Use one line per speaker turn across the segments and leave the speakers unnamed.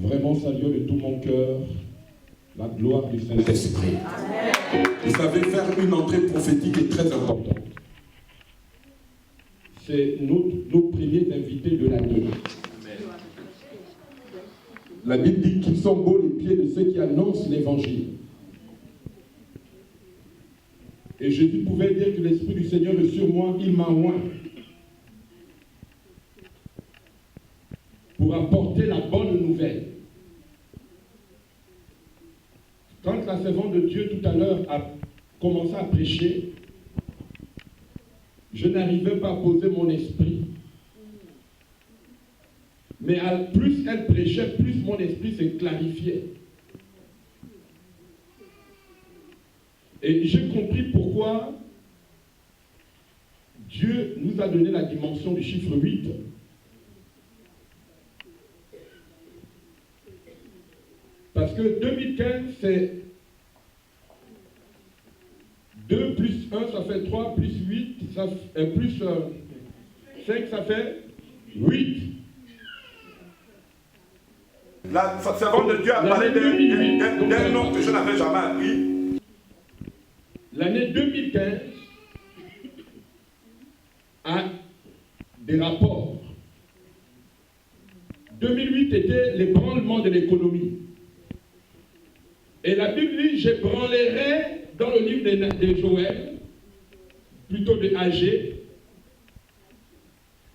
vraiment saluer de tout mon cœur la gloire du Saint-Esprit.
Vous savez, faire une entrée prophétique est très important.
C'est nos premiers invités de l'année. La Bible dit qu'ils sont beaux les pieds de ceux qui annoncent l'évangile. Et Jésus pouvait dire que l'Esprit du Seigneur est sur moi, il m'a oint pour apporter la bonne nouvelle. Quand la servante de Dieu tout à l'heure a commencé à prêcher, je n'arrivais pas à poser mon esprit. Mais plus elle prêchait, plus mon esprit se clarifiait. Et j'ai compris pourquoi Dieu nous a donné la dimension du chiffre 8. Parce que 2015, c'est 2 plus 1, ça fait 3, plus 8, plus 5, ça fait 8.
La servante de Dieu a parlé d'un nom que je n'avais jamais appris.
L'année 2015 a des rapports. 2008 était l'ébranlement de l'économie. Et la Bible dit, je branlerai dans le livre de Joël, plutôt de Agé,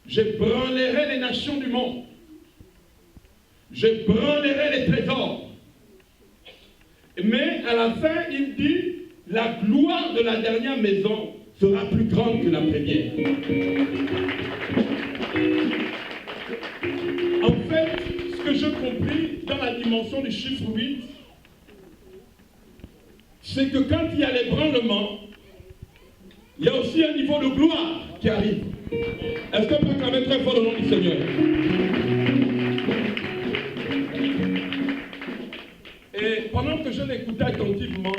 je branlerai les nations du monde. Je branlerai les trésors. Mais à la fin, il dit, la gloire de la dernière maison sera plus grande que la première. En fait, ce que j'ai compris dans la dimension du chiffre 8, c'est que quand il y a l'ébranlement, il y a aussi un niveau de gloire qui arrive. Est-ce qu'on peut acclamer très fort le nom du Seigneur? Et pendant que je l'écoutais attentivement,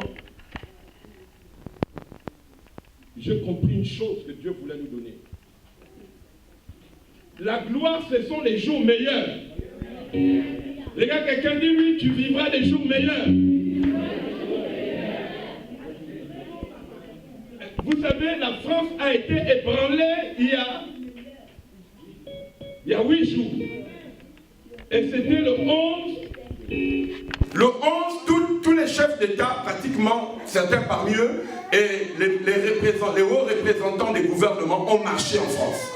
j'ai compris une chose que Dieu voulait nous donner. La gloire, ce sont les jours meilleurs. Les gars, quelqu'un dit, oui, tu vivras des jours meilleurs. Vous savez, la France a été ébranlée il y a 8 jours. Et c'était le 11.
Le 11, tous les chefs d'État, pratiquement, certains parmi eux, et les hauts représentants des gouvernements ont marché en France.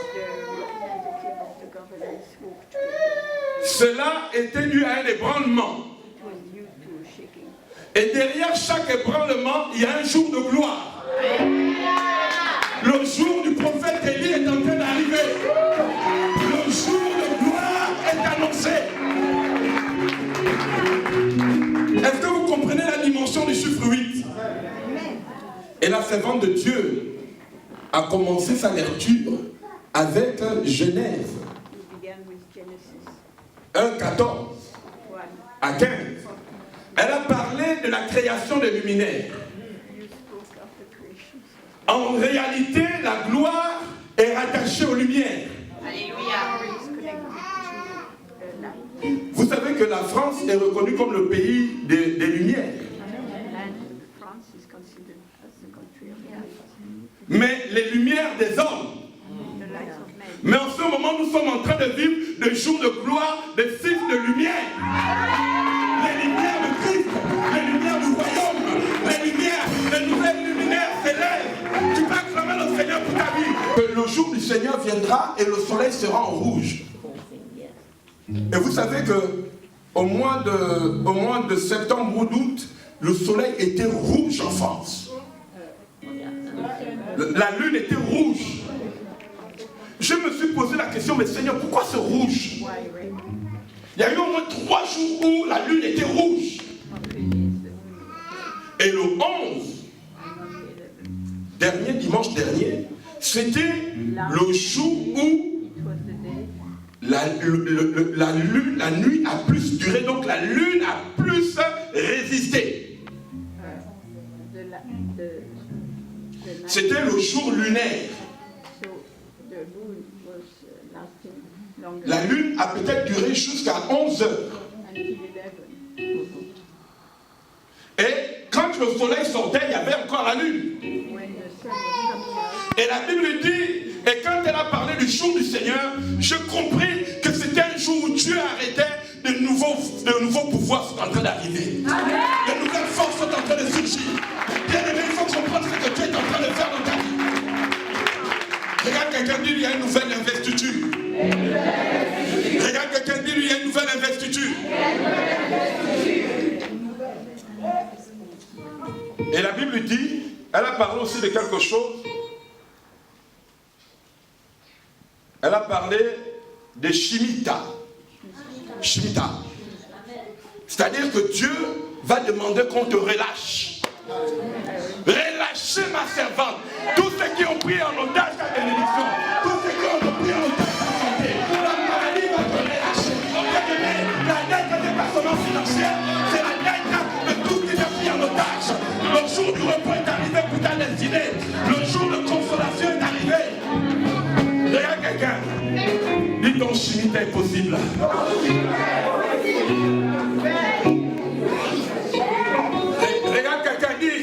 Cela était dû à un ébranlement. Et derrière chaque ébranlement, il y a un jour de gloire. Le jour du prophète Élie est en train d'arriver. Le jour de gloire est annoncé. Est-ce que vous comprenez la dimension du chiffre 8? Et la servante de Dieu a commencé sa lecture avec Genèse 1:14 à 15. Elle a parlé de la création des luminaires. En réalité, la gloire est rattachée aux lumières. Vous savez que la France est reconnue comme le pays des lumières. Mais les lumières des hommes. Mais en ce moment, nous sommes en train de vivre des jours de gloire, des fils de lumière. Les lumières de Christ, les lumières du royaume, les lumières, les nouvelles luminaires s'élèvent. Tu peux acclamer le Seigneur pour ta vie. Que le jour du Seigneur viendra et le soleil sera en rouge. Et vous savez que au mois de septembre ou d'août, le soleil était rouge en France. La lune était rouge. Je me suis posé la question, mais Seigneur, pourquoi ce rouge? Il y a eu au moins 3 jours où la lune était rouge. Et le 11, dimanche dernier, c'était le jour où la nuit a plus duré, donc la lune a plus résisté. C'était le jour lunaire. La lune a peut-être duré jusqu'à 11 heures. Et quand le soleil sortait, il y avait encore la lune. Et la Bible dit, et quand elle a parlé du jour du Seigneur, je compris que c'était un jour où Dieu arrêtait de nouveaux pouvoirs sont en train d'arriver. De nouvelles forces sont en train de surgir. Bien aimé, il faut comprendre ce que Dieu est en train de faire dans ta vie. Regarde quelqu'un dire, il y a une nouvelle investiture. Regarde quelqu'un dire, il y a une nouvelle investiture. Et la Bible dit, elle a parlé aussi de quelque chose. Elle a parlé de Shemitah. Shemitah. C'est-à-dire que Dieu va demander qu'on te relâche. Relâchez ma servante. Tous ceux qui ont pris en otage ta bénédiction, tous ceux qui ont pris en otage ta santé, la maladie va te relâcher. La dette n'est pas seulement financière, c'est la dette de tout ce qui est pris en otage. Le jour du repos est arrivé pour ta destinée. Le jour de consolation est arrivé. Regarde quelqu'un. Dis ton Shemitah est possible. Regarde quelqu'un, dis.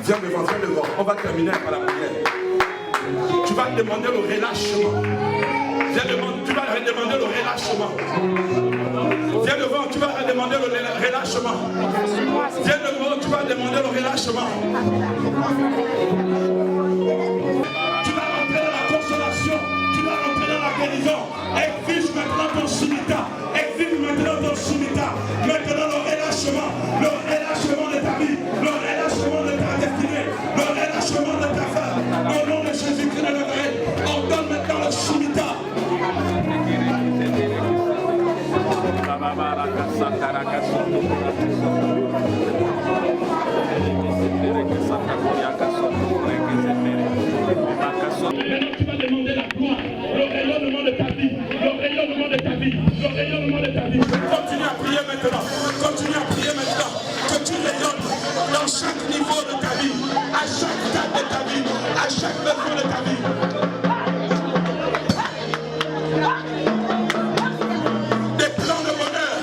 Viens devant. On va terminer par la prière. Tu vas demander le relâchement. Tu vas demander le relâchement. Viens devant, tu vas demander le relâchement. Viens devant, tu vas demander le relâchement. Tu vas rentrer dans la consolation. Tu vas rentrer dans la guérison. Exige maintenant ton Shemitah. Exige maintenant ton Shemitah. Maintenant le relâchement de ta vie, le relâchement de ta destinée, le relâchement de ta femme. Au nom de Jésus-Christ de Nazareth, on donne maintenant le Shemitah. Maintenant tu vas demander la gloire, le rayonnement de ta vie, le rayonnement de ta vie, le rayonnement de ta vie. Continue à prier maintenant, que tu rayonnes dans chaque niveau de ta vie, à chaque stade de ta vie, à chaque besoin de ta vie. Des plans de bonheur,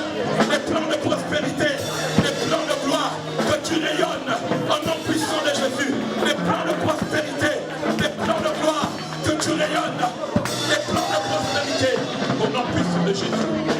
des plans de prospérité, des plans de gloire, que tu rayonnes au nom puissant de Jésus. Des plans de prospérité, des plans de gloire, que tu rayonnes, des plans de prospérité au nom puissant de Jésus.